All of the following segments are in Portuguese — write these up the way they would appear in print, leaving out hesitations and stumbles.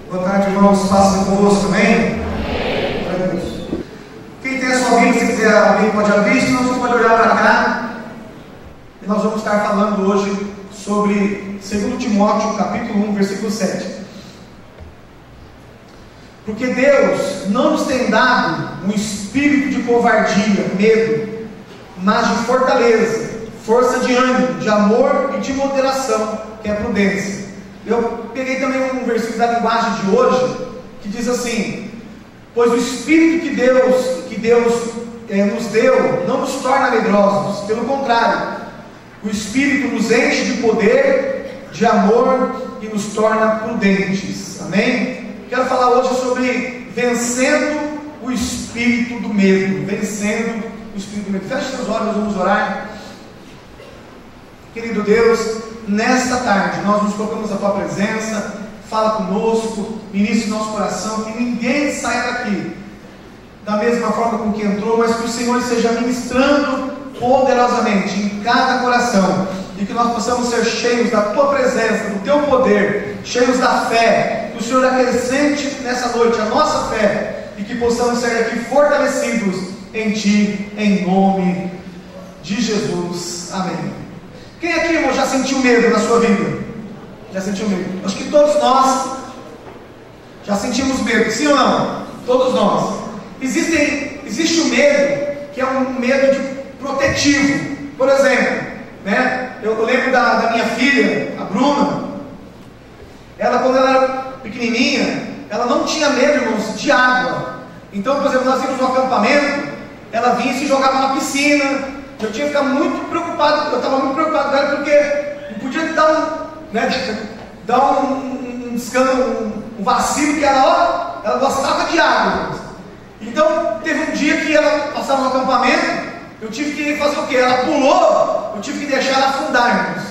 Boa tarde, irmãos. Faça convosco, amém? Amém. Quem tem a sua Bíblia, se quiser abrir, pode abrir, senão você pode olhar para cá. E nós vamos estar falando hoje sobre 2 Timóteo, capítulo 1, versículo 7. Porque Deus não nos tem dado um espírito de covardia, medo, mas de fortaleza, força de ânimo, de amor e de moderação, que é a prudência. Eu peguei também um versículo da linguagem de hoje, que diz assim: pois o Espírito que Deus nos deu, não nos torna medrosos, pelo contrário, o Espírito nos enche de poder, de amor e nos torna prudentes. Amém? Quero falar hoje sobre vencendo o espírito do medo. Vencendo o espírito do medo. Feche seus olhos, vamos orar. Querido Deus, nesta tarde nós nos colocamos à Tua presença. Fala conosco, ministre nosso coração, que ninguém saia daqui da mesma forma com que entrou, mas que o Senhor esteja ministrando poderosamente em cada coração, e que nós possamos ser cheios da Tua presença, do Teu poder, cheios da fé, que o Senhor acrescente nessa noite a nossa fé, e que possamos ser aqui fortalecidos em Ti, em nome de Jesus, amém. Quem aqui, irmão, já sentiu medo na sua vida? Já sentiu medo? Acho que todos nós já sentimos medo, sim ou não? Todos nós. Existe o medo, que é um medo protetivo. Por exemplo, né? Eu lembro da minha filha, a Bruna. Ela, quando ela era pequenininha, ela não tinha medo, irmãos, de água. Então, por exemplo, nós íamos no acampamento, ela vinha e se jogava na piscina. Eu tinha que ficar muito preocupado, eu estava muito preocupado com ela, porque não podia dar um vacilo, que ela gostava de água. Então, teve um dia que ela passava no acampamento, eu tive que fazer o quê? Ela pulou, eu tive que deixar ela afundar, irmãos.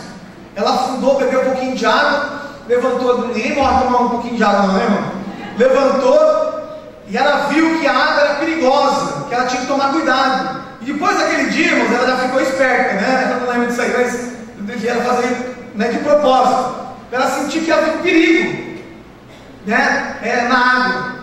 Ela afundou, bebeu um pouquinho de água, levantou, ninguém morre tomar um pouquinho de água, não é, irmão? Levantou, e ela viu que a água era perigosa, que ela tinha que tomar cuidado. E depois daquele dia, irmãos, ela já ficou esperta, né? Eu não lembro disso aí, mas eu devia fazer, né, de propósito, para ela sentir que havia um perigo, né, na água.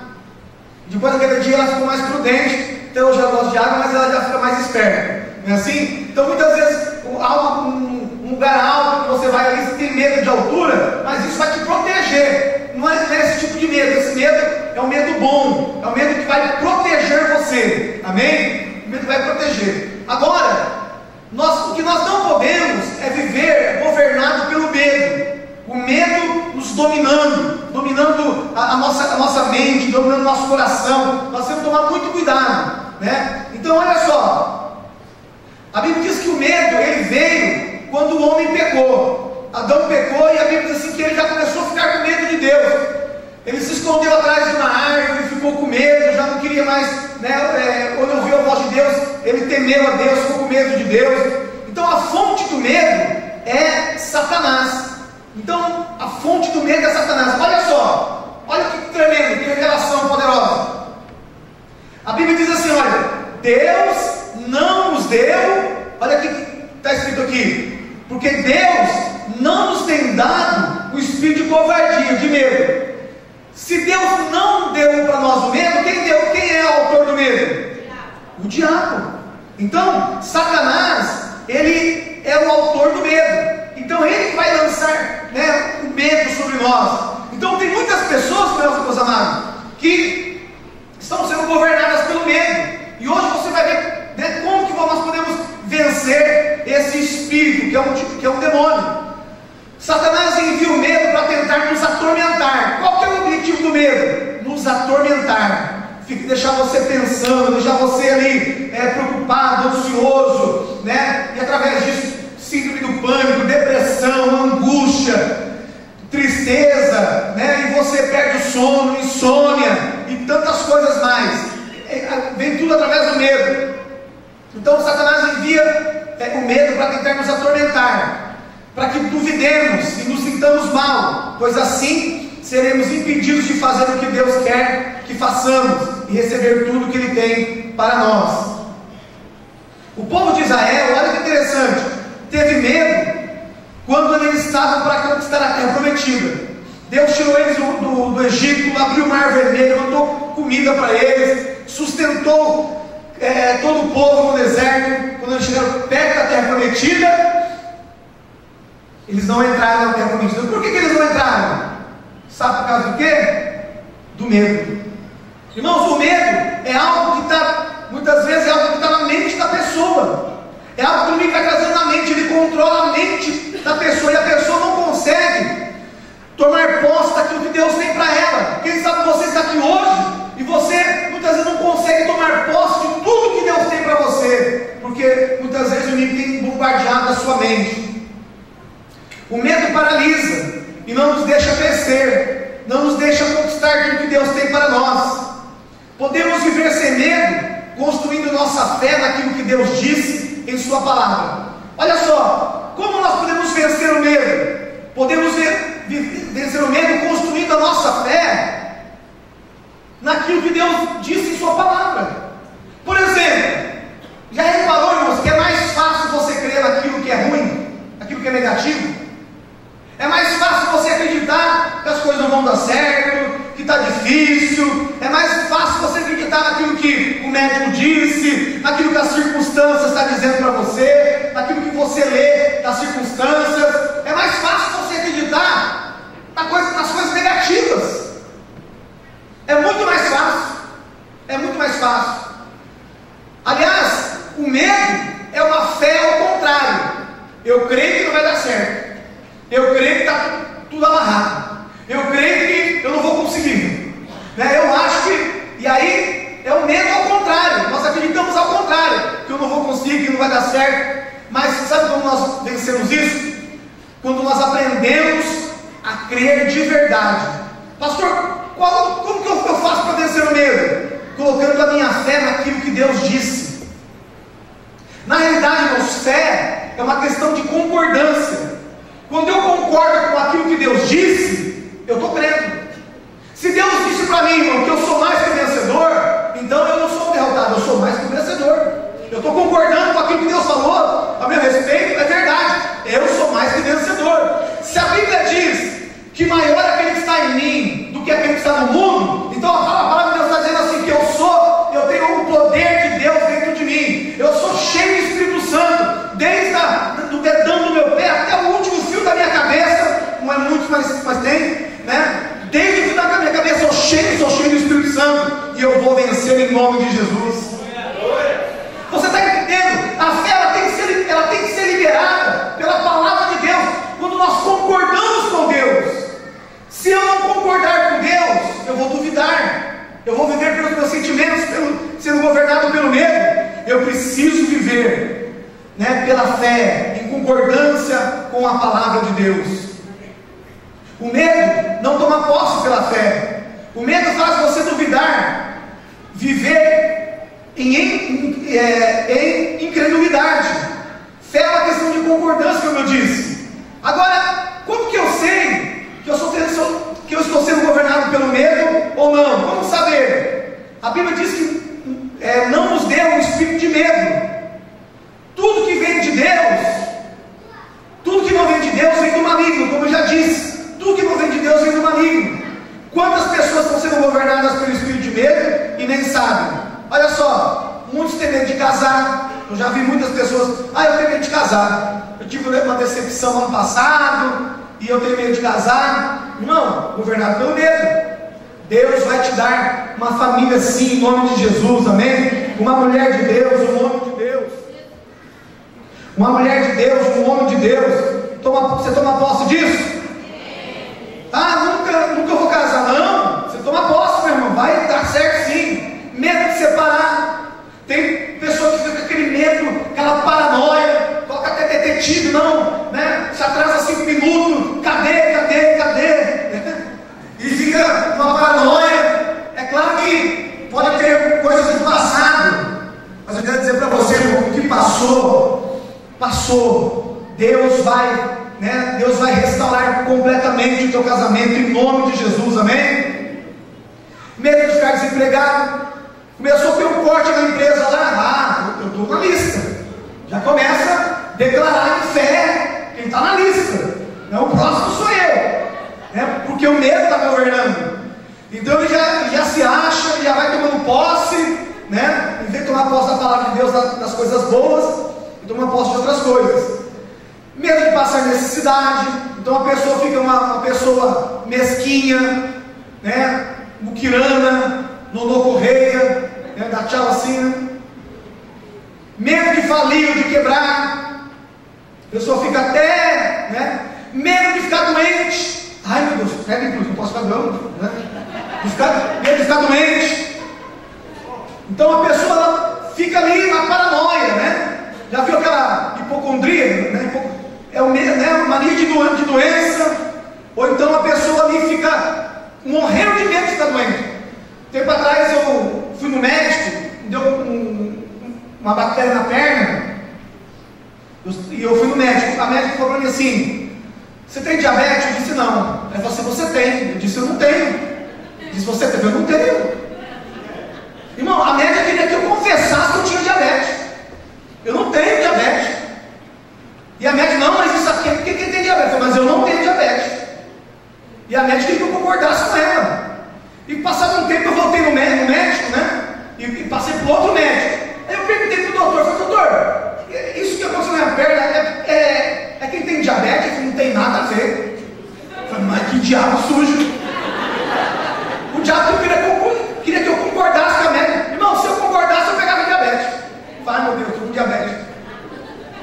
Depois daquele dia ela ficou mais prudente. Então eu já gosto de água, mas ela já fica mais esperta, não é assim? Então muitas vezes há um lugar alto que você vai ali, você tem medo de altura, mas isso vai te proteger. Não é esse tipo de medo. Esse medo é um medo bom, é um medo que vai proteger você, amém? O medo vai proteger. Agora, o que nós não podemos é viver governado pelo medo. O medo nos dominando a nossa mente, dominando o nosso coração. Nós temos que tomar muito cuidado, né? Então olha só, a Bíblia diz que o medo, ele veio quando o homem pecou. Adão pecou, e a Bíblia diz assim que ele já começou a ficar com medo de Deus. Ele se escondeu atrás de uma árvore, ficou com medo, já não queria mais, né, quando ouviu a voz de Deus, ele temeu a Deus, ficou com medo de Deus. Então a fonte do medo é Satanás. Então a fonte do medo é Satanás. Olha só, olha que tremendo, que revelação poderosa. A Bíblia diz assim, olha, Deus não nos deu, olha o que está escrito aqui, porque Deus não nos tem dado o espírito de covardia, de medo. Se Deus não deu para nós o medo, quem deu? Quem é o autor do medo? O diabo. Então, Satanás, ele é o autor do medo. Então, ele que vai lançar, né, o medo sobre nós. Então, tem muitas pessoas, meus amados, que estão sendo governadas pelo medo. E hoje você vai ver, né, como que nós podemos vencer esse espírito, que é um demônio. Satanás envia o medo para tentar nos atormentar. Qual que é o objetivo do medo? Nos atormentar, deixar você pensando, deixar você ali preocupado, ansioso, né? E através disso, síndrome do pânico, depressão, angústia, tristeza, né? E você perde o sono, insônia e tantas coisas mais. Vem tudo através do medo. Então Satanás envia o medo para tentar nos atormentar, para que duvidemos e nos sintamos mal, pois assim seremos impedidos de fazer o que Deus quer que façamos e receber tudo que Ele tem para nós. O povo de Israel, olha que interessante, teve medo quando eles estavam para conquistar a terra prometida. Deus tirou eles do Egito, comida para eles, sustentou todo o povo no deserto. Quando eles chegaram perto da terra prometida, eles não entraram na terra prometida. Por que eles não entraram? Sabe por causa do quê? Do medo. Irmãos, o medo é algo que está, muitas vezes, é algo que está na mente da pessoa. É algo que o inimigo vai trazendo na mente, ele controla a mente da pessoa, e a pessoa não consegue tomar posse daquilo que Deus tem para ela. Quem sabe você está aqui hoje e você muitas vezes não consegue tomar posse de tudo que Deus tem para você, porque muitas vezes o inimigo tem bombardeado a sua mente. O medo paralisa e não nos deixa crescer, não nos deixa conquistar aquilo que Deus tem para nós. Podemos viver sem medo, construindo nossa fé naquilo que Deus disse em sua palavra. Olha só, como nós podemos vencer o medo? Podemos vencer o medo construindo a nossa fé naquilo que Deus disse em sua palavra. Por exemplo, já reparou, irmãos, que é mais fácil você crer naquilo que é ruim, naquilo que é negativo? É mais fácil você acreditar que as coisas não vão dar certo, que está difícil. É mais fácil você acreditar naquilo que o médico disse, naquilo que as circunstâncias estão dizendo para você, naquilo que você lê das circunstâncias. É mais fácil você acreditar nas coisas negativas. É muito mais fácil. É muito mais fácil. Aliás, o medo é uma fé ao contrário. Eu creio que não vai dar certo. Eu creio que está tudo amarrado. Eu creio que eu não vou conseguir. Eu acho que... E aí é o medo ao contrário. Nós acreditamos ao contrário, que eu não vou conseguir, que não vai dar certo. Mas sabe como nós vencemos isso? Quando nós aprendemos a crer de verdade. Pastor, como que eu faço para vencer o medo? Colocando a minha fé naquilo que Deus disse. Na realidade, irmãos, fé é uma questão de concordância. Quando eu concordo com aquilo que Deus disse, eu estou crendo. Se Deus disse para mim, irmão, que eu sou mais que vencedor, então eu não sou um derrotado, eu sou mais que vencedor. Eu estou concordando com aquilo que Deus falou a meu respeito, é verdade. Eu sou mais que vencedor. Se a Bíblia diz que maior é aquele que está em mim do que aquele que está no mundo, então a palavra de Deus está dizendo assim, que eu tenho o poder de Deus dentro de mim. Eu sou cheio do Espírito Santo, desde do dedão do meu pé até o último fio da minha cabeça. Não é muito, mas tem, né? Desde o fio da minha cabeça eu sou cheio do Espírito Santo, e eu vou vencer em nome de Jesus. Você está entendendo? A fé ela tem que ser liberada pela palavra de Deus, quando nós concordamos com Deus. Se eu não concordar com Deus, eu vou duvidar, eu vou viver pelos meus sentimentos, sendo governado pelo medo. Eu preciso viver, pela fé, em concordância com a palavra de Deus. O medo não toma posse pela fé. O medo faz você duvidar, viver em incredulidade. Fé é uma questão de concordância, como eu disse. Agora, como que eu sei que eu estou sendo governado pelo medo ou não? Vamos saber. A Bíblia diz que não nos deu um espírito de medo. Tudo que vem de Deus, tudo que não vem de Deus vem do maligno, como eu já disse. Tudo que não vem de Deus vem do maligno. Quantas pessoas estão sendo governadas pelo espírito de medo e nem sabem? Olha só, muitos têm medo de casar. Eu já vi muitas pessoas, eu tenho medo de casar. Eu tive uma decepção ano passado e eu tenho medo de casar. Não, governado pelo medo. Deus vai te dar uma família sim, em nome de Jesus, amém? Uma mulher de Deus, um homem de Deus. Uma mulher de Deus, um homem de Deus. Você toma posse disso? Nunca vou casar. Não, você toma posse, meu irmão. Vai dar certo sim. Medo de separar. Tem pessoas que ficam com aquele medo, aquela paranoia, coloca até detetive, se atrasa 5 minutos, cadê? E fica uma paranoia. É claro que pode ter coisas do passado, mas eu quero dizer para você, irmão, o que passou. Deus vai restaurar completamente o teu casamento em nome de Jesus, amém? Medo de ficar desempregado. Começou a ter um corte na empresa lá, eu estou na lista. Já começa a declarar em fé quem está na lista. O próximo sou eu, porque o medo está governando. Então ele já se acha, ele já vai tomando posse, né? Em vez de tomar posse da palavra de Deus, das coisas boas, ele toma posse de outras coisas. Medo de passar necessidade. Então a pessoa fica uma pessoa mesquinha, né? Muquirana, Nonô Correia, né? Dá tchau assim, né? Medo de falir, de quebrar. A pessoa fica até, né? Medo de ficar doente. Ai meu Deus, pega inclusive, não posso ficar doente, né? Medo de ficar doente. Então a pessoa ela fica ali na paranoia, né? Já viu aquela hipocondria, né? É uma mania de doença. Ou então a pessoa ali fica morrendo de medo de ficar doente. Tempo atrás eu fui no médico, deu uma bactéria na perna, e eu fui no médico. A médica falou para mim assim: você tem diabetes? Eu disse não. Ela falou assim: você tem? Eu disse eu não tenho. Eu disse você tem? Eu não tenho. Irmão, a médica queria que eu confessasse que eu tinha diabetes. Eu não tenho diabetes. E a médica, não, mas isso aqui é porque quem tem diabetes? Eu falei, mas eu não tenho diabetes. E a médica queria que eu concordasse com ela. E passado um tempo eu voltei no médico, né? E passei para outro médico. Aí eu perguntei para o doutor, falei, doutor, isso que aconteceu na minha perna é quem tem diabetes? Não tem nada a ver. Eu falei, mas que diabo sujo. O diabo queria que eu concordasse com a médica. Irmão, se eu concordasse, eu pegava diabetes. Ai meu Deus, estou com diabetes.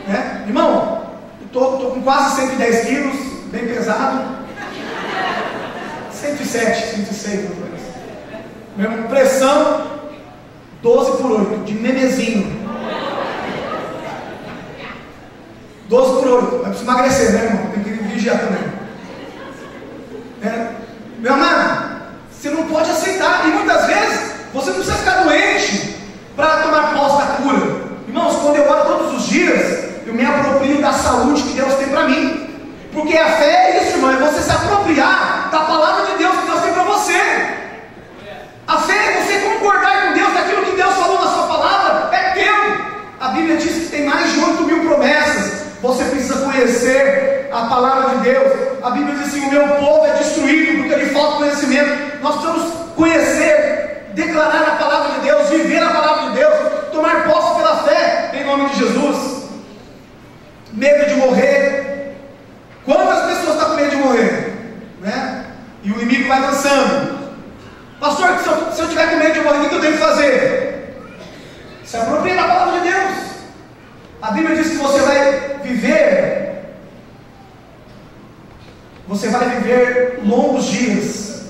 Né? Irmão, estou com quase 110 quilos, bem pesado. 107, 106, mesmo. Pressão 12/8, de memezinho. 12/8, vai precisar emagrecer, né, irmão? Tem que vigiar também. Meu amado, você não pode aceitar, e muitas vezes você não precisa ficar doente para tomar posse da cura. Irmãos, quando eu oro todos os dias, eu me aproprio da saúde que Deus tem para mim. Porque a fé é isso, irmão, é você se apropriar da palavra de Deus que Deus tem para você. A fé é você concordar com Deus daquilo que Deus falou na sua palavra, é teu. A Bíblia diz que tem mais de 8.000 promessas. Você precisa conhecer a palavra de Deus. A Bíblia diz assim: o meu povo é destruído porque lhe falta conhecimento. Nós precisamos conhecer, declarar a palavra de Deus, viver a palavra de Deus, tomar posse pela fé, em nome de Jesus. Medo de morrer. Quantas pessoas estão com medo de morrer? Né? E o inimigo vai lançando. Pastor, se eu tiver com medo de morrer, o que eu tenho que fazer? Se apropria da palavra de Deus. A Bíblia diz que você vai viver longos dias.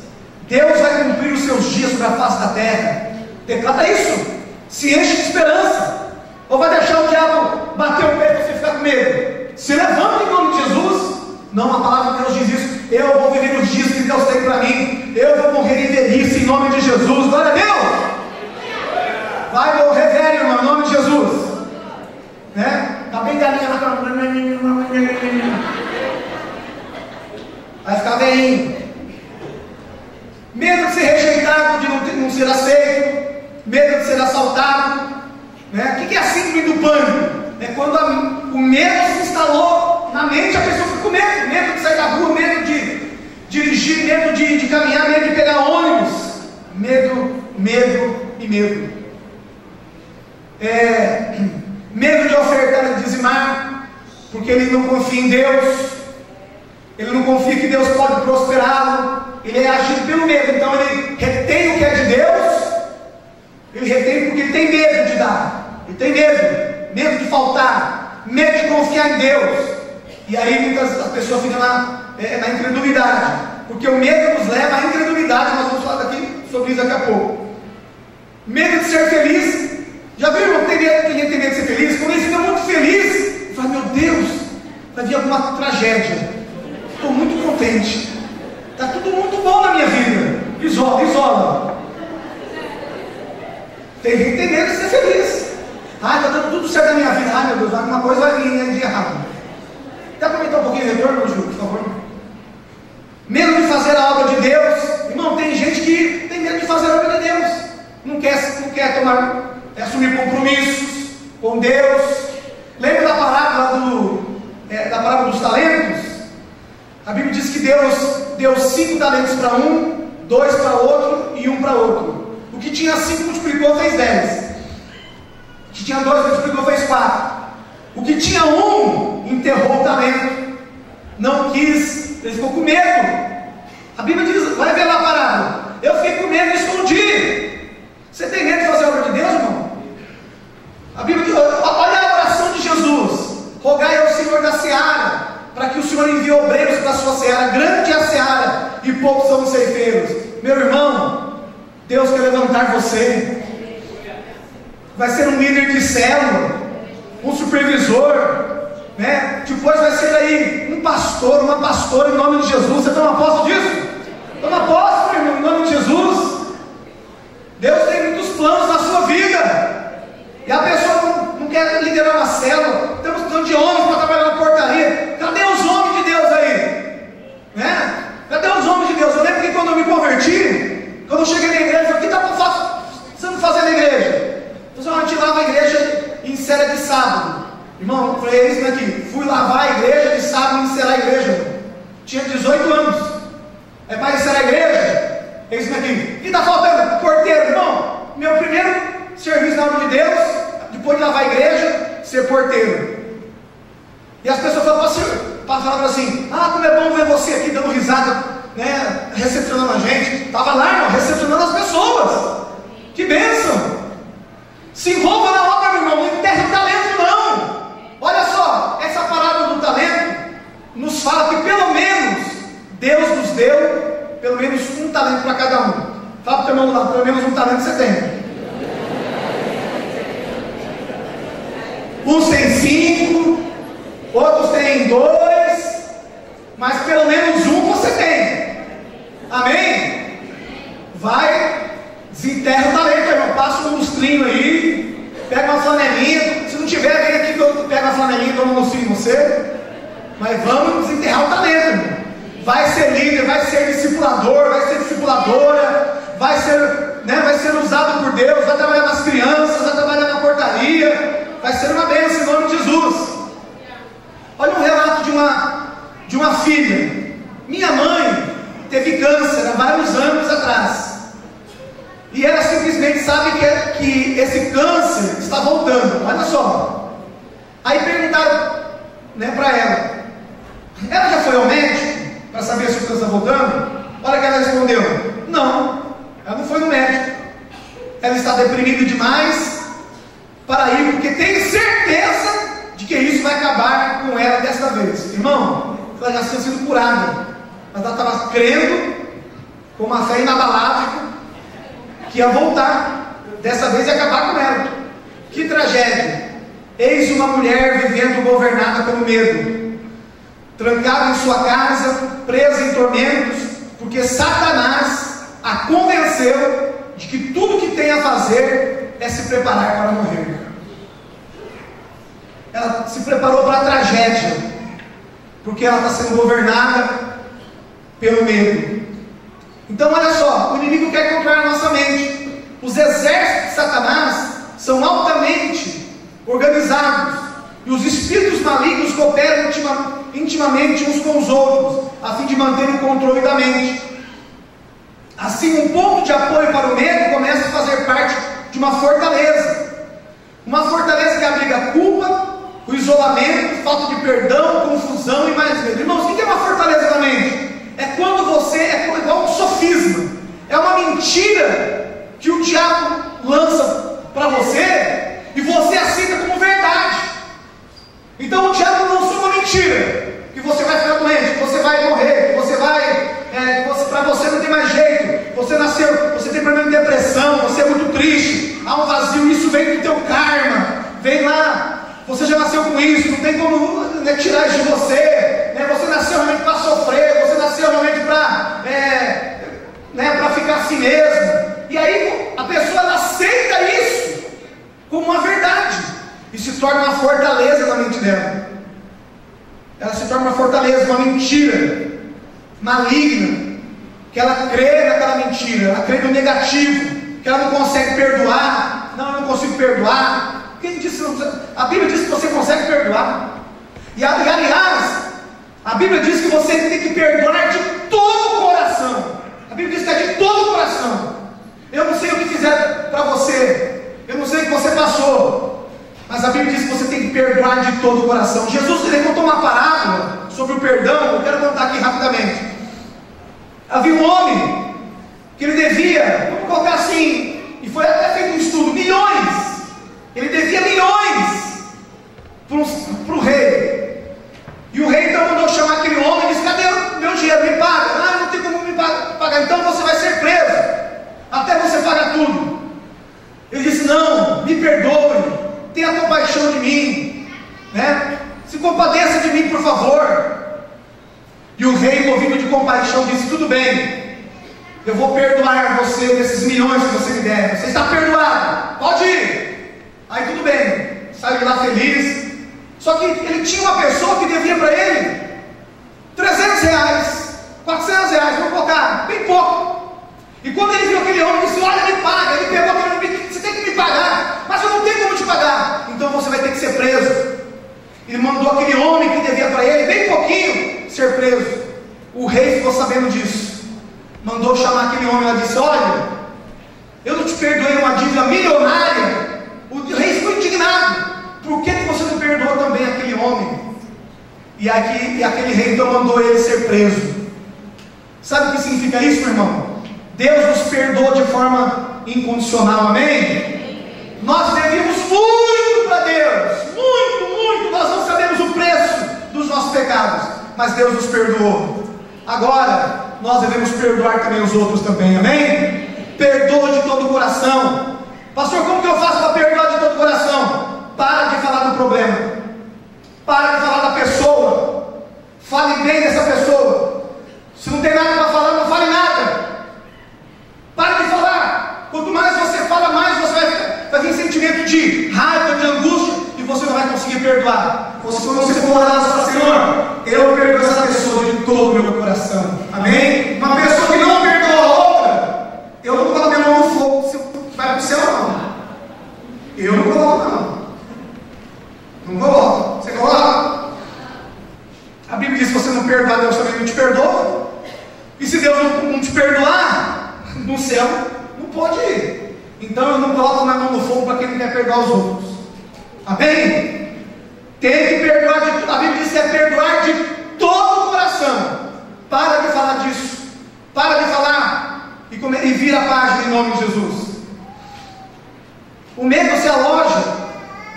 Deus vai cumprir os seus dias sobre a face da terra. Declara isso. Se enche de esperança. Ou vai deixar o diabo bater o peito e você ficar com medo? Se levanta em nome de Jesus. Não, a palavra de Deus diz isso. Eu vou viver os dias que Deus tem para mim. Eu vou morrer em velhice em nome de Jesus. Glória a Deus. Vai morrer velho, irmão, em nome de Jesus. Né? Tá bem galinha lá. Vai ficar velhinho. Medo de ser rejeitado, de não ser aceito. Medo de ser assaltado. Né? O que é a síndrome do pânico? É quando o medo se instalou na mente, a pessoa fica com medo. Medo de sair da rua, medo de dirigir, medo de caminhar, medo de pegar ônibus. Medo e medo. Medo de ofertar e dizimar, porque ele não confia em Deus. Ele não confia que Deus pode prosperá-lo. Ele é agido pelo medo. Então ele retém o que é de Deus. Ele retém porque ele tem medo de dar. Ele tem medo de faltar, medo de confiar em Deus. E aí muitas pessoas ficam na incredulidade, porque o medo nos leva à incredulidade. Nós vamos falar sobre isso daqui a pouco. Medo de ser feliz. Já viu, irmão? Quem tem medo de ser feliz? Quando ele fica muito feliz, fala: meu Deus, vai vir alguma tragédia. Estou muito contente. Está tudo muito bom na minha vida. Isola. Tem gente que tem medo de ser feliz. Está dando tudo certo na minha vida. Ai meu Deus, alguma coisa vai vir de errado. Quer comentar um pouquinho o retorno, Ju, por favor? Medo de fazer a obra de Deus. Irmão, tem gente que tem medo de fazer a obra de Deus. Não quer assumir compromissos com Deus. Lembra da parábola dos talentos? A Bíblia diz que Deus deu 5 talentos para um, 2 para outro e um para outro. O que tinha 5 multiplicou, fez 10. O que tinha 2 multiplicou, fez 4. O que tinha 1 enterrou o talento. Não quis, ele ficou com medo. A Bíblia diz, vai ver lá a parábola. Eu fiquei com medo e escondi. Você tem medo de fazer a obra de Deus, irmão? A Bíblia diz, olha a oração de Jesus. Rogai ao Senhor da seara, para que o Senhor envie obreiros para a sua seara. Grande é a seara e poucos são os ceifeiros. Meu irmão, Deus quer levantar você. Vai ser um líder de célula, um supervisor, né? Depois vai ser aí um pastor, uma pastora em nome de Jesus. Você toma posse disso? Toma posse, meu irmão, em nome de Jesus. Deus tem muitos planos na sua vida. E a pessoa não quer liderar uma célula. Estamos precisando de homens para trabalhar na portaria. Cadê os homens de Deus aí? Né? Cadê os homens de Deus? Eu lembro que quando eu me converti, quando eu cheguei na igreja, o que está precisando fazer na igreja? A gente lava a igreja em série de sábado. Irmão, eu falei, é isso daqui. Fui lavar a igreja de sábado e encerar a igreja. Tinha 18 anos. É para encerar a igreja? É isso daqui. O que está faltando? Porteiro, irmão. Meu primeiro serviço na obra de Deus, depois de lavar a igreja, ser porteiro. E as pessoas falavam assim, como é bom ver você aqui dando risada, né, recepcionando a gente. Estava lá, irmão, recepcionando as pessoas. Que bênção! Se envolva na obra, meu irmão, não enterre o talento, não. Olha só, essa parábola do talento nos fala que pelo menos Deus nos deu pelo menos um talento para cada um. Fala para o teu irmão lá, pelo menos um talento você tem. Uns têm 5, outros têm 2, mas pelo menos um você tem. Amém? Vai, desenterra o talento, irmão. Passa um lustrinho aí, pega uma flanelinha. Se não tiver, vem aqui que eu pego a flanelinha e dou um lustrinho em você. Mas vamos desenterrar o talento, irmão. Vai ser líder, vai ser discipulador, vai ser discipuladora, vai ser usado por Deus, vai trabalhar nas crianças, vai trabalhar na portaria, vai ser uma bênção em nome de Jesus. Olha um relato de uma filha. Minha mãe teve câncer há vários anos atrás. E ela simplesmente sabe que esse câncer está voltando. Olha só. Aí perguntaram, né, para ela. Ela já foi ao médico para saber se o câncer está voltando? Olha que ela respondeu. Não, ela não foi no médico. Ela está deprimida demais para ir, porque tem certeza de que isso vai acabar com ela desta vez. Irmão, ela já tinha sido curada, mas ela estava crendo com uma fé inabalável que ia voltar, dessa vez ia acabar com ela. Que tragédia! Eis uma mulher vivendo governada pelo medo, trancada em sua casa, presa em tormentos, porque Satanás a convenceu de que tudo que tem a fazer é se preparar para morrer. Ela se preparou para a tragédia, porque ela está sendo governada pelo medo. Então olha só, o inimigo quer controlar a nossa mente. Os exércitos de Satanás são altamente organizados, e os espíritos malignos cooperam intimamente uns com os outros, a fim de manter o controle da mente. Assim, um ponto de apoio para o medo começa a fazer parte de uma fortaleza. Uma fortaleza que abriga a culpa, o isolamento, falta de perdão, confusão e mais medo. Irmãos, o que é uma fortaleza da mente? É quando você é igual um sofisma. É uma mentira que o diabo lança para você e você aceita como verdade. Então o diabo lançou uma mentira, que você vai ficar doente, que você vai morrer, que você vai, para você não tem mais jeito, você nasceu, você tem problema de depressão, você é muito triste, há um vazio, isso vem do teu karma, vem lá, você já nasceu com isso, não tem como, né, tirar isso de você, né, você nasceu realmente para sofrer, você nasceu realmente para ficar assim mesmo. E aí a pessoa ela aceita isso como uma verdade e se torna uma fortaleza na mente dela. Ela se torna uma fortaleza, uma mentira maligna, que ela crê naquela mentira, ela crê no negativo, que ela não consegue perdoar. Não, eu não consigo perdoar. Quem disse? A Bíblia diz que você consegue perdoar. E aliás, a Bíblia diz que você tem que perdoar de todo o coração. A Bíblia diz que é de todo o coração. você. Eu não sei o que você passou, mas a Bíblia diz que você tem que perdoar de todo o coração. Jesus, ele contou uma parábola sobre o perdão. Eu quero contar aqui rapidamente. Havia um homem que ele devia, vamos colocar assim, e foi até feito um estudo, milhões. Ele devia milhões para o rei. E o rei então mandou chamar aquele homem e disse: cadê o meu dinheiro? Me paga. Ah, não tem como me pagar. Então você vai ser preso até você pagar tudo. Ele disse: não, me perdoe, tenha compaixão de mim, né? Se compadeça de mim, por favor. E o rei, movido de compaixão, disse: tudo bem, eu vou perdoar você desses milhões que você me der. Você está perdoado, pode ir. Aí tudo bem, saiu de lá feliz. Só que ele tinha uma pessoa que devia para ele R$300, R$400, vamos colocar, bem pouco. E quando ele viu aquele homem, ele disse: olha, me paga. Ele pegou aquele homem: você tem que me pagar, mas eu não tenho como te pagar, então você vai ter que ser preso. Ele mandou aquele homem que devia para ele bem pouquinho ser preso. O rei ficou sabendo disso, mandou chamar aquele homem e disse: olha, eu não te perdoei uma dívida milionária. O rei ficou indignado: por que você não perdoou também aquele homem? E aquele rei então mandou ele ser preso. Sabe o que significa isso, meu irmão? Deus nos perdoa de forma incondicional, amém? Nós devíamos muito para Deus, muito, nós não sabemos o preço dos nossos pecados, mas Deus nos perdoou. Agora, nós devemos perdoar também os outros também, amém? Perdoa de todo o coração. Pastor, como que eu faço para perdoar de todo o coração? Para de falar do problema, para de falar da pessoa, fale bem dessa pessoa. Se não tem nada para falar, não fale nada. Para de falar. Quanto mais você fala, mais você vai vir sentimento de raiva, de angústia, e você não vai conseguir perdoar. Quando você for orar, você fala: Senhor, eu perdoo essa pessoa de todo o meu coração, amém? Uma pessoa que não perdoa a outra, eu não coloco minha mão no fogo, se vai para o céu, não. Eu não coloco, não. Não coloco. Você coloca? A Bíblia diz que se você não perdoar, Deus também não te perdoa. E se Deus não te perdoar, no céu não pode ir. Então eu não coloco na mão no fogo para quem não quer perdoar os outros, amém? Tem que perdoar de tudo. A Bíblia diz que é perdoar de todo o coração. Para de falar disso, para de falar e vira a página em nome de Jesus. O medo se aloja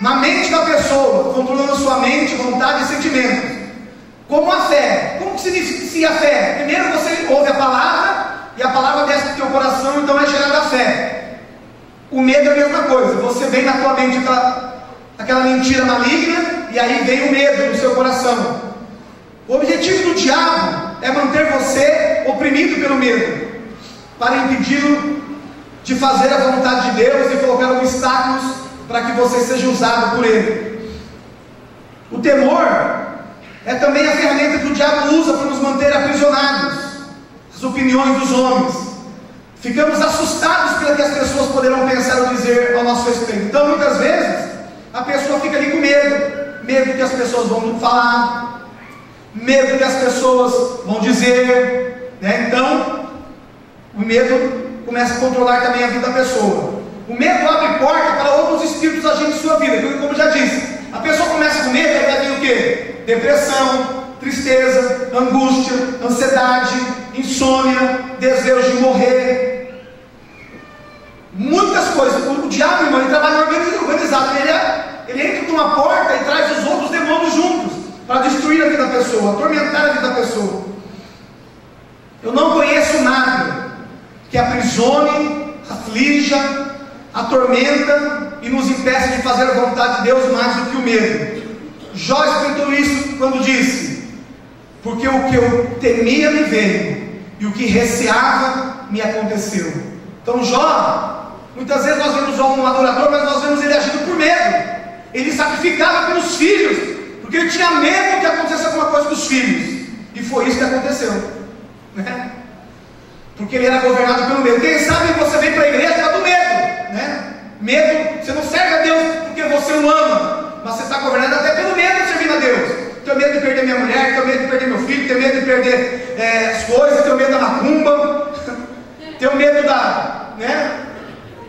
na mente da pessoa, controlando sua mente, vontade e sentimentos. Como a fé. Como que se inicia a fé? Primeiro você ouve a palavra, e a palavra desce do teu coração, então é gerada a fé. O medo é a mesma coisa. Você vem na tua mente aquela mentira maligna, e aí vem o medo no seu coração. O objetivo do diabo é manter você oprimido pelo medo, para impedi-lo de fazer a vontade de Deus e colocar obstáculos para que você seja usado por ele. O temor é também a ferramenta que o diabo usa para nos manter aprisionados às opiniões dos homens. Ficamos assustados pelo que as pessoas poderão pensar ou dizer ao nosso respeito. Então muitas vezes a pessoa fica ali com medo que as pessoas vão falar, medo que as pessoas vão dizer, né? Então o medo começa a controlar também a vida da pessoa. O medo abre porta para outros espíritos agindo em sua vida, como já disse. A pessoa começa com medo, aí vai vir o quê? Depressão, tristeza, angústia, ansiedade, insônia, desejo de morrer. Muitas coisas. O diabo, irmão, ele trabalha organizado. Ele entra por uma porta e traz os outros demônios juntos para destruir a vida da pessoa, atormentar a vida da pessoa. Eu não conheço nada que aprisione, aflija, atormenta e nos impeça de fazer a vontade de Deus mais do que o medo. Jó explicou isso quando disse: porque o que eu temia me veio, e o que receava me aconteceu. Então Jó, muitas vezes nós vemos Jó um adorador, mas nós vemos ele agindo por medo. Ele sacrificava pelos filhos, porque ele tinha medo que acontecesse alguma coisa com os filhos, e foi isso que aconteceu, né? Porque ele era governado pelo medo. Quem sabe você vem para a igreja por causa do medo, né? Medo, você não serve a Deus porque você o ama, mas você está governado até pelo medo de servir a Deus. Tenho medo de perder minha mulher, tenho medo de perder meu filho, tenho medo de perder as coisas, tenho medo da macumba, tenho medo da, né?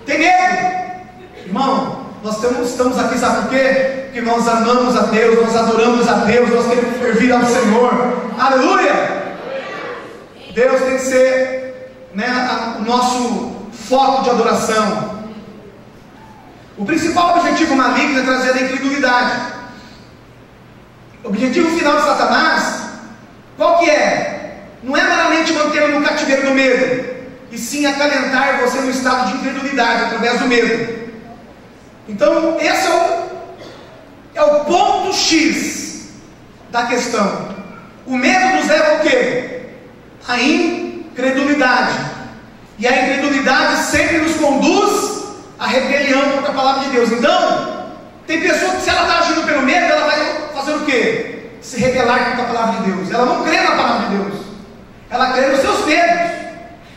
Tem medo. Nós estamos aqui, sabe por quê? Porque nós amamos a Deus, nós adoramos a Deus, nós queremos servir ao Senhor. Aleluia! Deus tem que ser, né, o nosso foco de adoração. O principal objetivo maligno é trazer a incredulidade. O objetivo final de Satanás, qual que é? Não é meramente mantê-lo no cativeiro do medo, e sim acalentar você no estado de incredulidade através do medo. Então esse é o ponto X da questão. O medo nos leva ao quê? A incredulidade. E a incredulidade sempre nos conduz à rebelião contra a palavra de Deus. Então, tem pessoas que, se ela está agindo pelo medo, ela vai fazer o quê? Se rebelar contra a palavra de Deus. Ela não crê na palavra de Deus, ela crê nos seus medos.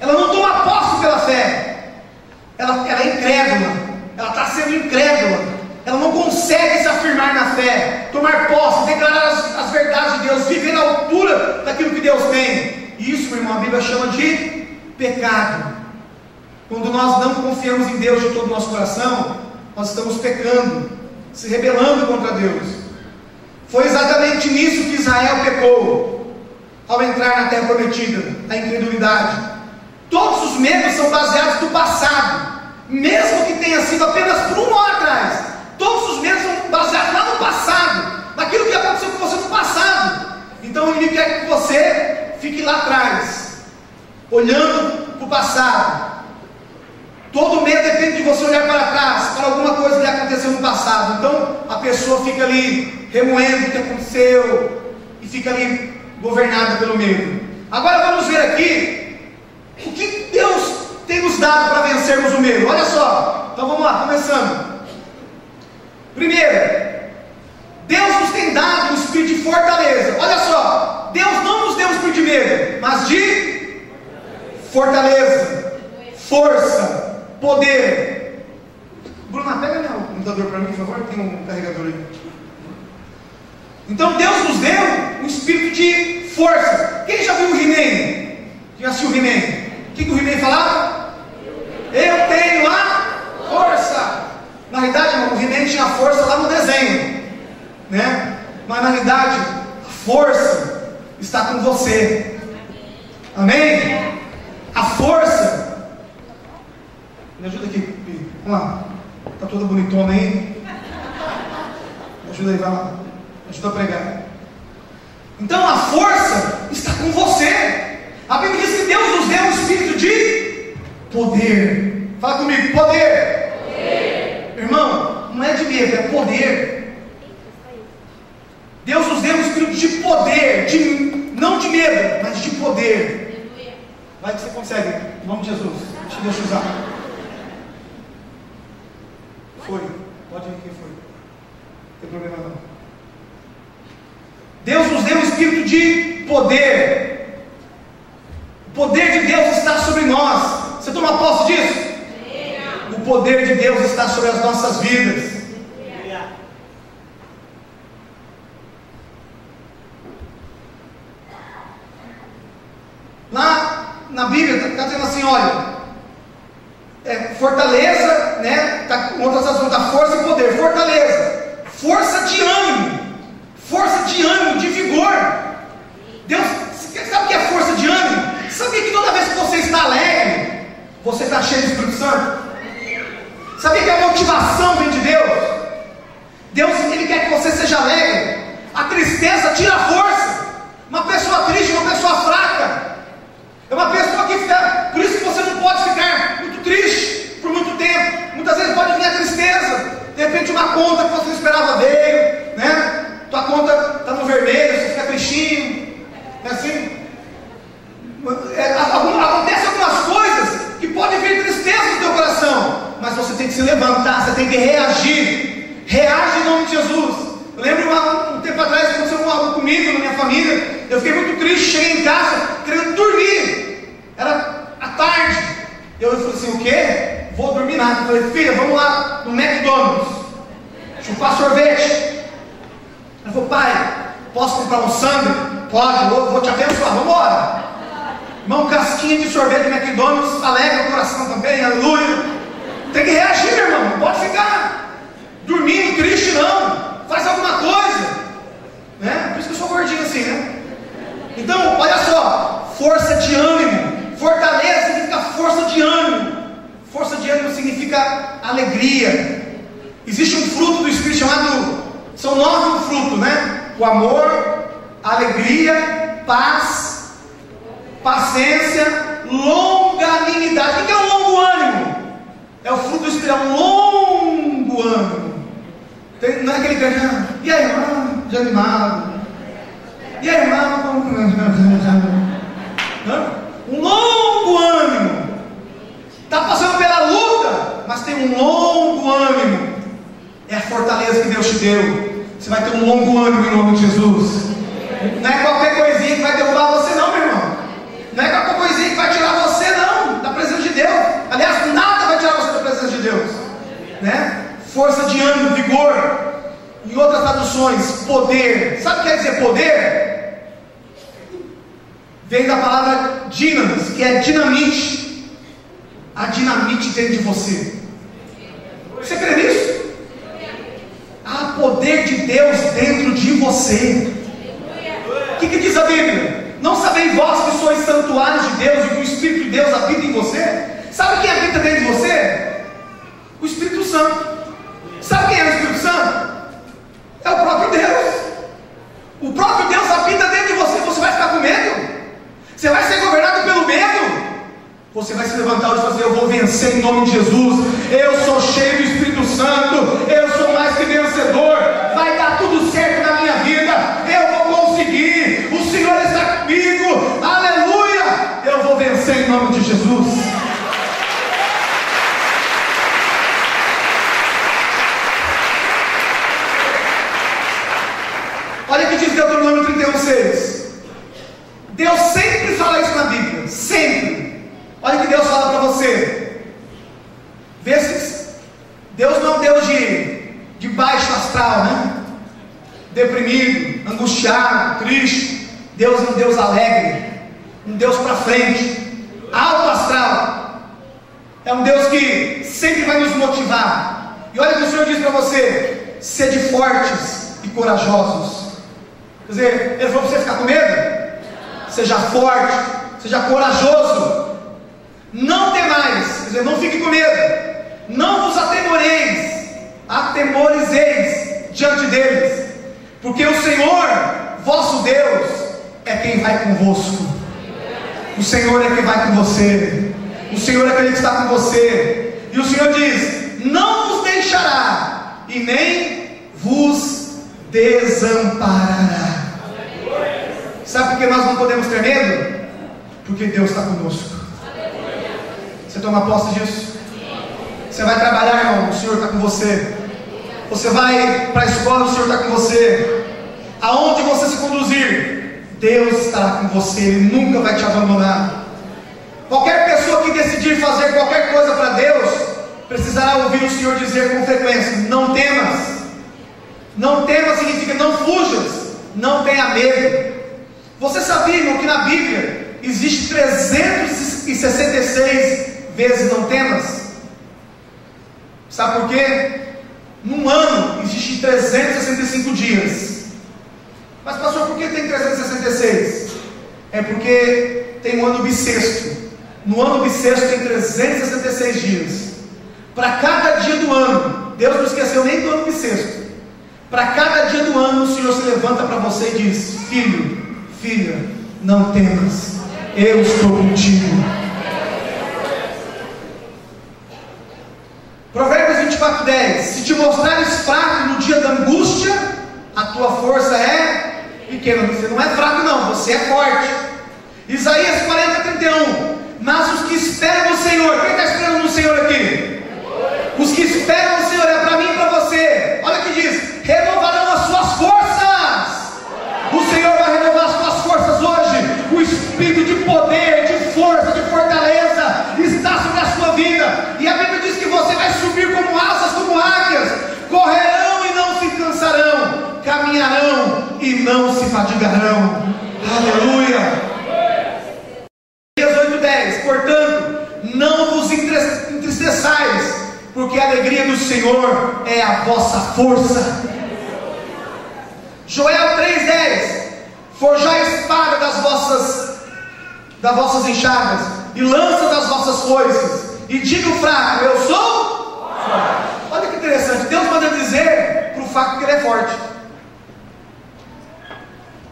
Ela não toma posse pela fé. Ela é incrédula. Ela está sendo incrédula. Ela não consegue se afirmar na fé, tomar posse, declarar as verdades de Deus, viver na altura daquilo que Deus tem. E isso, meu irmão, a Bíblia chama de pecado. Quando nós não confiamos em Deus de todo o nosso coração, nós estamos pecando, se rebelando contra Deus. Foi exatamente nisso que Israel pecou ao entrar na terra prometida, na incredulidade. Todos os medos são baseados no passado, mesmo que tenha sido apenas por uma hora atrás. Todos os medos são baseados lá no passado, naquilo que aconteceu com você no passado. Então o inimigo quer que você fique lá atrás, olhando para o passado. Todo medo depende de você olhar para trás, para alguma coisa que aconteceu no passado. Então a pessoa fica ali remoendo o que aconteceu e fica ali governada pelo medo. Agora vamos ver aqui o que Deus tem nos dado para vencermos o medo. Olha só, então vamos lá, começando. Primeiro, Deus nos tem dado um espírito de fortaleza. Olha só, Deus não nos deu um espírito de medo, mas de fortaleza, força, poder. Bruna, pega meu computador para mim, por favor, tem um carregador aí. Então Deus nos deu um espírito de força. Quem já viu o He-Man? Já assistiu o He-Man? O que o He-Man falava? Eu tenho a força. Na realidade, o He-Man tinha força lá no desenho, né? Mas na realidade, a força está com você. Amém? A força. Me ajuda aqui, Pi. Vamos lá. Está toda bonitona aí. Me ajuda aí, vai lá. Me ajuda a pregar. Então a força está com você. A Bíblia diz que Deus nos deu um espírito de poder. Fala comigo, poder. Irmão, não é de medo, é poder. Deus nos deu um espírito de poder, não de medo, mas de poder. Vai que você consegue, em nome de Jesus. Te deixa usar. Foi, pode ir quem foi. Não tem problema não. Deus nos deu um espírito de poder. O poder de Deus está sobre nós. Você toma posse disso? O poder de Deus está sobre as nossas vidas. Lá na Bíblia está dizendo assim, olha, fortaleza, né? Tá, com outras razões, da força e poder. Fortaleza, força de ânimo, de vigor. Deus, sabe o que é força de ânimo? Sabia que toda vez que você está alegre, você está cheio do Espírito Santo? Sabia que a motivação vem de Deus? Deus, Ele quer que você seja alegre. A tristeza tira a força. Uma pessoa triste é uma pessoa fraca. É uma pessoa que fica. Por isso que você não pode ficar muito triste por muito tempo. Muitas vezes pode vir a tristeza. De repente uma conta que você não esperava veio, né? Tua conta está no vermelho, você fica tristinho. É assim. Acontece algumas coisas que podem vir tristeza no teu coração, mas você tem que se levantar, você tem que reagir. Reage em nome de Jesus. Eu lembro um tempo atrás aconteceu algo comigo, na minha família. Eu fiquei muito triste, cheguei em casa querendo dormir. Era à tarde. Eu falei assim, o quê? Vou dormir nada. Eu falei, filha, vamos lá no McDonald's chupar sorvete. Ela falou, pai, posso comprar um sangue? Pode, vou te abençoar, vamos embora. Irmão, casquinha de sorvete do McDonald's alegra o coração também, aleluia. Tem que reagir, meu irmão, não pode ficar. dormindo, triste, não. Faz alguma coisa, né? Por isso que eu sou gordinho assim, né? Então, olha só, força de ânimo. Fortaleza significa força de ânimo. Força de ânimo significa alegria. Existe um fruto do Espírito chamado, são 9 frutos, né? O amor, a alegria, paz, paciência, longanimidade. O que é um longo ânimo? É o fruto do Espírito, é um longo ânimo. Não é aquele que e aí, irmão, desanimado. E aí, irmão, não? Um longo ânimo. Está passando pela luta, mas tem um longo ânimo. É a fortaleza que Deus te deu. Você vai ter um longo ânimo em nome de Jesus. Não é qualquer coisinha que vai derrubar você, não, meu irmão. Não é qualquer coisinha que vai tirar você, não, da presença de Deus. Aliás, nada vai tirar você da presença de Deus, né? Força de ânimo, vigor. Em outras traduções, poder. Sabe o que quer dizer poder? Vem da palavra dinamis, que é dinamite. A dinamite dentro de você. Você crê nisso? Há poder de Deus dentro de você. O que diz a Bíblia? Não sabeis vós que sois santuários de Deus e que o Espírito de Deus habita em você? Sabe quem habita dentro de você? O Espírito Santo. Sabe quem é o Espírito Santo? É o próprio Deus. O próprio Deus habita dentro de você. Você vai ficar com medo? Você vai ser governado pelo medo? Você vai se levantar hoje e fazer: eu vou vencer em nome de Jesus. Eu sou cheio do Espírito Santo. Eu sou mais que vencedor. Vai dar tudo certo na minha vida. Eu vou conseguir. O Senhor está comigo. Aleluia. Eu vou vencer em nome de Jesus. Olha o que diz Deuteronômio 31:6. Deus sempre fala isso na Bíblia. Sempre. Olha o que Deus fala para você. Vê se Deus não é um Deus de baixo astral, né? Deprimido, angustiado, triste. Deus é um Deus alegre, um Deus para frente, alto astral. É um Deus que sempre vai nos motivar. E olha o que o Senhor diz para você: sede fortes e corajosos. Quer dizer, Ele falou para você ficar com medo? Seja forte, seja corajoso. Não temais, quer dizer, não fique com medo. Não vos atemorizeis diante deles, porque o Senhor, vosso Deus, é quem vai convosco. O Senhor é quem vai com você. O Senhor é aquele que está com você. E o Senhor diz: não vos deixará e nem vos desamparará. Sabe por que nós não podemos ter medo? Porque Deus está conosco. Você toma posse disso? Você vai trabalhar, irmão, o Senhor está com você. Você vai para a escola, o Senhor está com você. Aonde você se conduzir, Deus estará com você. Ele nunca vai te abandonar. Qualquer pessoa que decidir fazer qualquer coisa para Deus, precisará ouvir o Senhor dizer com frequência: não temas. Não temas significa não fujas, não tenha medo. Você sabia, irmão, que na Bíblia existe 366 vezes não temas? Sabe por quê? Num ano existe 365 dias. Mas pastor, por que tem 366? É porque tem um ano bissexto. No ano bissexto tem 366 dias. Para cada dia do ano, Deus não esqueceu nem do ano bissexto. Para cada dia do ano o Senhor se levanta para você e diz: filho, filha, não temas, eu estou contigo. Provérbios 24:10. Se te mostrares fraco no dia da angústia, a tua força é pequena. Você não é fraco, não, você é forte. Isaías 40:31. Mas os que esperam no Senhor, quem está esperando no Senhor aqui? Os que esperam no Senhor, é para mim e para você. Olha o que diz: renovarão as suas forças. O Senhor vai renovar as suas forças hoje. O espírito de poder, de força, de fortaleza está sobre a sua vida. E a Bíblia diz que você vai subir como asas, como águias. Correrão e não se cansarão, caminharão e não se fadigarão. Aleluia. 8:10. Portanto, não vos entristeçais, porque a alegria do Senhor é a vossa força. Joel 3,10: forjai a espada das vossas enxadas, e lança das vossas foices, e diga o fraco: eu sou forte. Olha que interessante, Deus manda dizer para o fraco que ele é forte.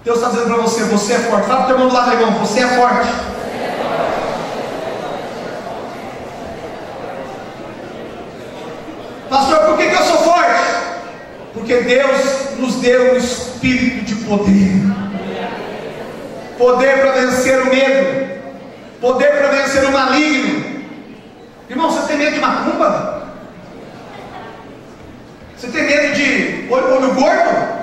Deus está dizendo para você: você é forte. Fala para o teu irmão do lado, irmão, você é forte. Pastor, por que eu sou forte? Porque Deus nos deu um espírito de poder. Poder para vencer o medo, poder para vencer o maligno. Irmão, você tem medo de macumba? Você tem medo de olho gordo?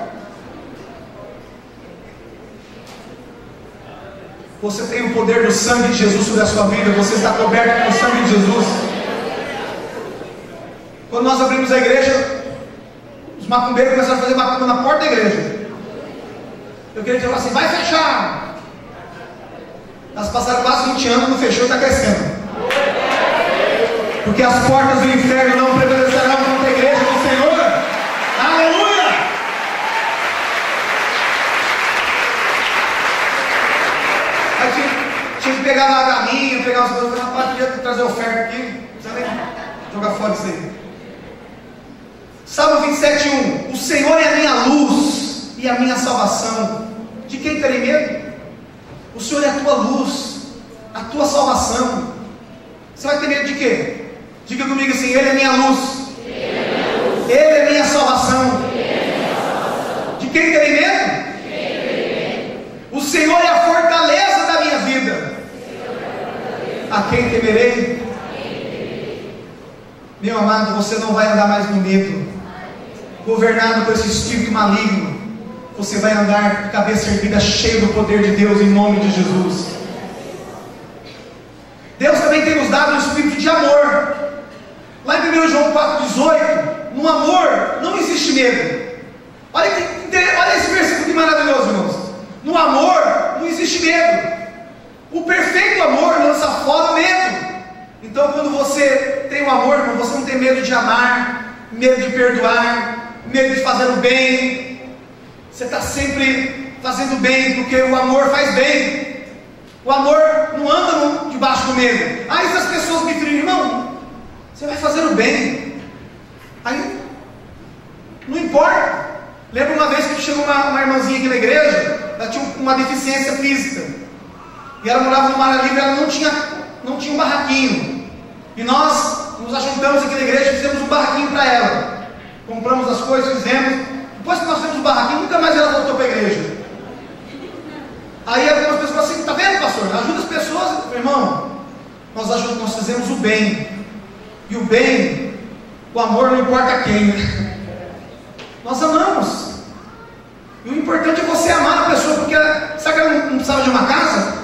Você tem o poder do sangue de Jesus sobre a sua vida. Você está coberto com o sangue de Jesus. Quando nós abrimos a igreja, os macumbeiros começaram a fazer macumba na porta da igreja. Eu queria dizer assim: vai fechar. Nós passaram quase 20 anos, não fechou, está crescendo. Porque as portas do inferno não prevalecerão contra a igreja do Senhor. Aleluia! Aí tinha que pegar lá a galinha, pegar umas coisas, rapaz, podia trazer oferta aqui, não precisa nem jogar fora isso aí. Salmo 27:1: o Senhor é a minha luz e a minha salvação. De quem terei medo? O Senhor é a tua luz, a tua salvação. Você vai ter medo de quê? Diga comigo assim: Ele é minha luz, Ele é minha salvação. De quem terei medo? O Senhor é a fortaleza da minha vida. A quem temerei? Meu amado, você não vai andar mais no medo, governado por esse espírito maligno. Você vai andar de cabeça erguida, cheio do poder de Deus, em nome de Jesus. Deus também tem nos dado um espírito de amor. Lá em 1 João 4,18: no amor não existe medo. Olha esse versículo que maravilhoso, irmãos. No amor não existe medo. O perfeito amor lança fora o medo. Então, quando você tem o amor, irmão, você não tem medo de amar, medo de perdoar, medo de fazer o bem. Você está sempre fazendo bem, porque o amor faz bem. O amor não anda debaixo do medo. Aí se as pessoas me dizem: irmão, você vai fazer o bem. Aí não importa. Lembro uma vez que chegou uma irmãzinha aqui na igreja. Ela tinha uma deficiência física, e ela morava no Mar Livre. Ela não tinha um barraquinho, e nós nos ajuntamos aqui na igreja e fizemos um barraquinho para ela. Compramos as coisas, fizemos. Depois que nós fizemos o barraquinho, nunca mais ela voltou para a igreja. Aí algumas pessoas falam assim: está vendo, pastor? Ajuda as pessoas. Irmão, nós fizemos o bem. E o bem, o amor não importa quem, né? Nós amamos. E o importante é você amar a pessoa, porque sabe que ela não precisava de uma casa?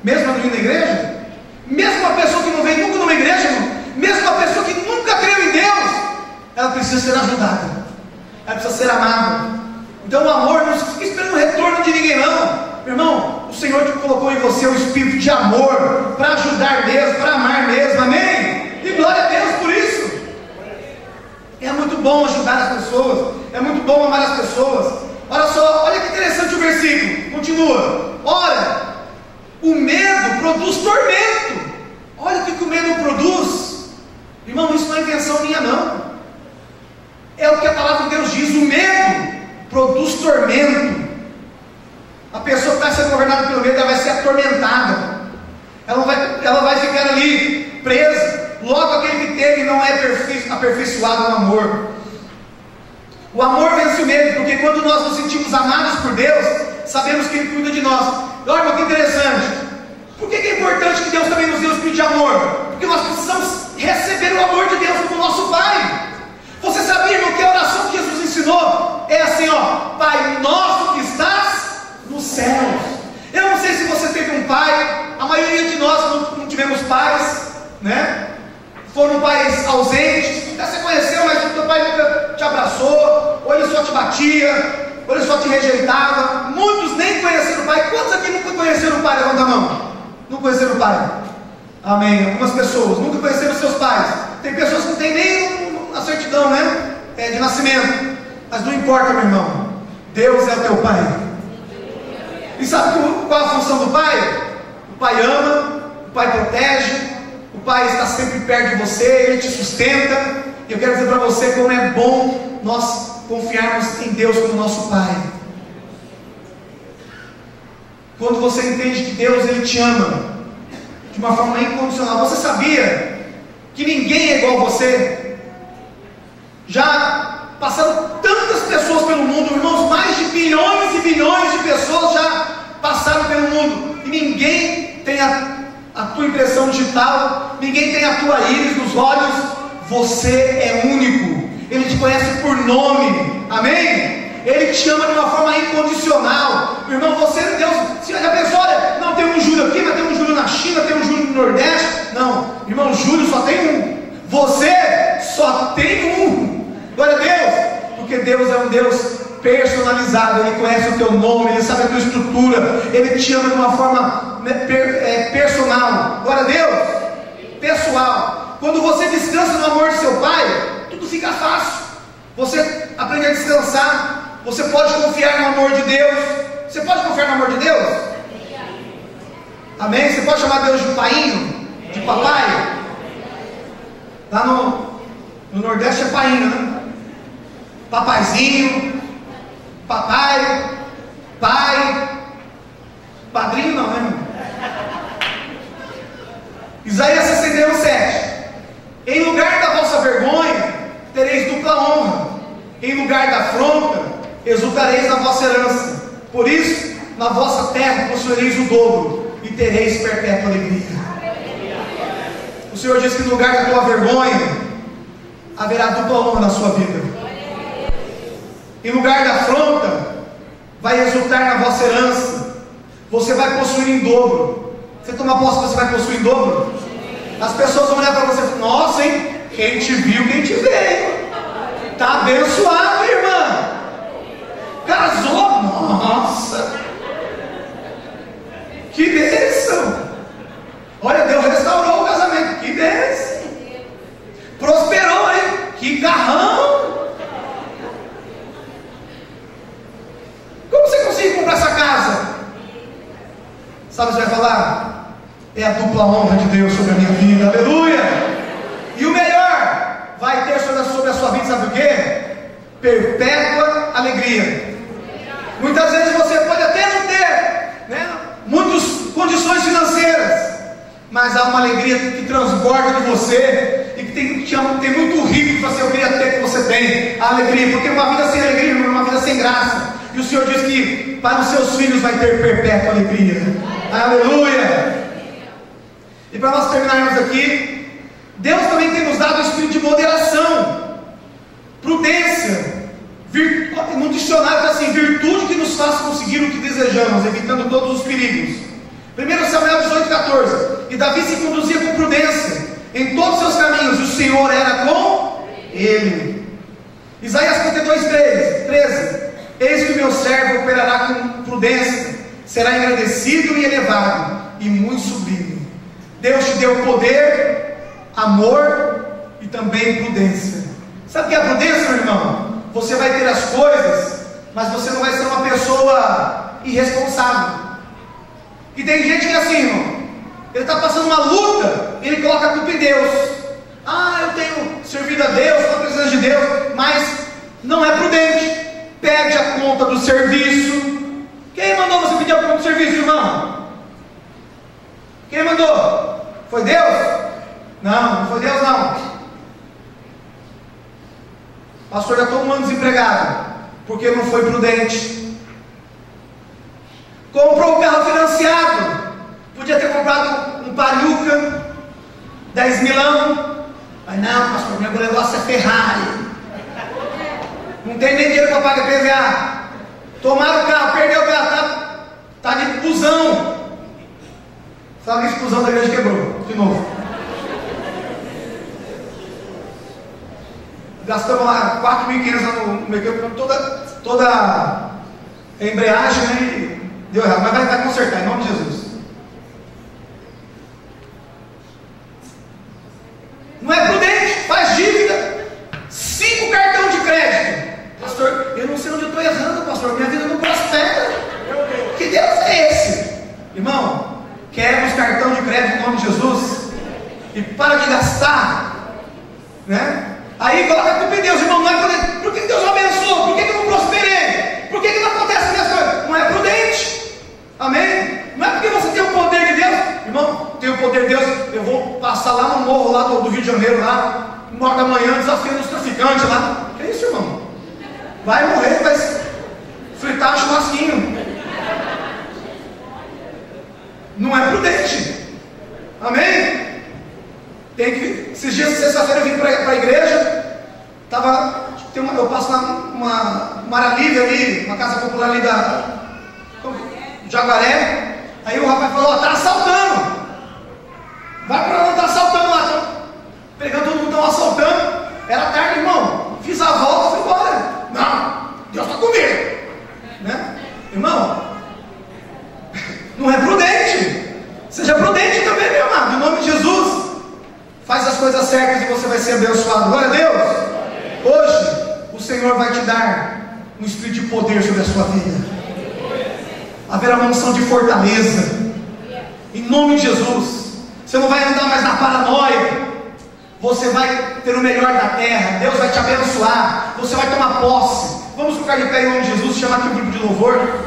Mesmo ela vindo na igreja? Mesmo uma pessoa que não veio nunca numa igreja, irmão, mesmo uma pessoa que nunca creu em Deus, ela precisa ser ajudada. Ela precisa ser amada. Então o amor, não fica esperando o retorno de ninguém, não. Irmão, o Senhor te colocou em você um espírito de amor, para ajudar mesmo, para amar mesmo, amém? E glória a Deus por isso. É muito bom ajudar as pessoas, é muito bom amar as pessoas. Olha só, olha que interessante o versículo, continua: ora, o medo produz tormento. Olha o que o medo produz. Irmão, isso não é invenção minha, não. É o que a palavra de Deus diz: o medo produz tormento. A pessoa que está sendo governada pelo medo, ela vai ser atormentada. Ela vai ficar ali presa. Logo aquele que teme não é aperfeiçoado no amor. O amor vence o medo, porque quando nós nos sentimos amados por Deus, sabemos que Ele cuida de nós. Olha que interessante. Por que é importante que Deus também nos dê o espírito de amor? Porque nós precisamos receber o amor de Deus como nosso Pai. Você sabia, irmão, que a oração que Jesus ensinou é assim, ó: Pai nosso que estás nos céus. Eu não sei se você teve um pai. A maioria de nós não tivemos pais, né? Foram pais ausentes. Até você conheceu, mas o teu pai nunca te abraçou, ou ele só te batia, ou ele só te rejeitava. Muitos nem conheceram o pai. Quantos aqui nunca conheceram o pai? Levanta a mão. Não conheceram o pai? Amém. Algumas pessoas nunca conheceram seus pais. Tem pessoas que não têm nem certidão, né? De nascimento. Mas não importa, meu irmão. Deus é o teu Pai. E sabe qual é a função do Pai? O Pai ama, o Pai protege, o Pai está sempre perto de você, Ele te sustenta. E eu quero dizer para você como é bom nós confiarmos em Deus como nosso Pai. Quando você entende que Deus, Ele te ama de uma forma incondicional. Você sabia que ninguém é igual a você? Já passaram tantas pessoas pelo mundo, irmãos, mais de bilhões e bilhões de pessoas já passaram pelo mundo, e ninguém tem a tua impressão digital, ninguém tem a tua íris nos olhos. Você é único. Ele te conhece por nome, amém? Ele te ama de uma forma incondicional. Irmão, você é Deus. Se já pensou, olha, não tem um Júlio aqui, mas tem um Júlio na China, tem um Júlio no Nordeste. Não, irmão, Júlio só tem um. Você só tem um. Glória a Deus, porque Deus é um Deus personalizado. Ele conhece o teu nome, Ele sabe a tua estrutura, Ele te ama de uma forma personal. Glória a Deus, pessoal. Quando você descansa no amor de seu Pai, tudo fica fácil. Você aprende a descansar. Você pode confiar no amor de Deus. Você pode confiar no amor de Deus? Amém? Você pode chamar Deus de painho? De papai? Lá no Nordeste é painho, né? Papaizinho, papai, pai, padrinho não, né, irmão? Isaías 61:7. Em lugar da vossa vergonha, tereis dupla honra. Em lugar da afronta, exultareis na vossa herança. Por isso, na vossa terra possuireis o dobro, e tereis perpétua alegria. O Senhor diz que no lugar da tua vergonha, haverá dupla honra na sua vida. Em lugar da afronta, vai exultar na vossa herança. Você vai possuir em dobro. Você toma posse que você vai possuir em dobro? As pessoas vão olhar para você e falar: nossa, hein? Quem te viu, quem te veio. Está abençoado, irmã. Casou? Nossa, que bênção. Olha, Deus restaurou o casamento. Que bênção. Prosperou, hein? Que carrão. Como você conseguiu comprar essa casa? Sabe o que você vai falar? É a dupla honra de Deus sobre a minha vida. Aleluia. E o melhor vai ter sobre a sua vida, sabe o quê? Perpétua alegria. Muitas vezes você pode até não ter, né, muitas condições financeiras, mas há uma alegria que transborda de você e que tem muito rico que você, eu queria ter, que você tem a alegria, porque uma vida sem alegria é uma vida sem graça. E o Senhor diz que para os seus filhos vai ter perpétua alegria. Aleluia. E para nós terminarmos aqui, Deus também tem nos dado o espírito de moderação, prudência, no dicionário está assim: virtude que nos faz conseguir o que desejamos, evitando todos os perigos. 1 Samuel 18:14. E Davi se conduzia com prudência em todos os seus caminhos, e o Senhor era com ele. Isaías 52:13. Eis que o meu servo operará com prudência, será engrandecido e elevado, e muito sublime. Deus te deu poder, amor e também prudência. Sabe o que é a prudência, meu irmão? Você vai ter as coisas, mas você não vai ser uma pessoa irresponsável. E tem gente que é assim, irmão, ele está passando uma luta, ele coloca a culpa em Deus. Ah, eu tenho servido a Deus, estou precisando de Deus, mas não é prudente. Pede a conta do serviço. Quem mandou você pedir a conta do serviço, irmão? Quem mandou? Foi Deus? Não, não foi Deus não. Pastor, já estou um ano desempregado, porque não foi prudente. Comprou um carro financiado, podia ter comprado um Palio, 10 milão. Mas não, pastor, meu negócio é Ferrari. Não tem nem dinheiro para pagar PVA. Tomaram o carro, perdeu o carro, tá de busão. Sabe que esse busão da igreja quebrou de novo. Gastamos lá 4.500 no mecânico, toda a embreagem, né? E deu errado, mas vai consertar em nome de Jesus. Não é prudente, faz dívida. Se né? Aí coloca a culpa em Deus, irmão, não é prudente. Por que Deus não abençoou? Por que eu não prosperei? Por que não acontece as minhas coisas? Não é prudente, amém? Não é porque você tem o poder de Deus, irmão, tem o poder de Deus, eu vou passar lá no morro lá do Rio de Janeiro, lá, 1h da manhã, desafiando os traficantes lá. Que isso, irmão? Vai morrer, vai fritar churrasquinho. Não é prudente, amém? Tem que, esses dias, sexta-feira, eu vim para a igreja, eu passo uma área livre ali, uma casa popular ali da Jaguaré. Aí o rapaz falou: está assaltando, vai para lá, está assaltando lá, então, pegando todo mundo, estão assaltando. Era tarde, irmão, fiz a volta, fui embora. Não, Deus está comigo, né? Irmão, não é prudente. Seja prudente também, meu amado, em nome de Jesus. Faz as coisas certas e você vai ser abençoado. Glória a Deus. Hoje o Senhor vai te dar um espírito de poder sobre a sua vida. Haverá uma unção de fortaleza, em nome de Jesus. Você não vai andar mais na paranoia. Você vai ter o melhor da terra. Deus vai te abençoar. Você vai tomar posse. Vamos ficar de pé em nome de Jesus. Chamar aqui o grupo de louvor.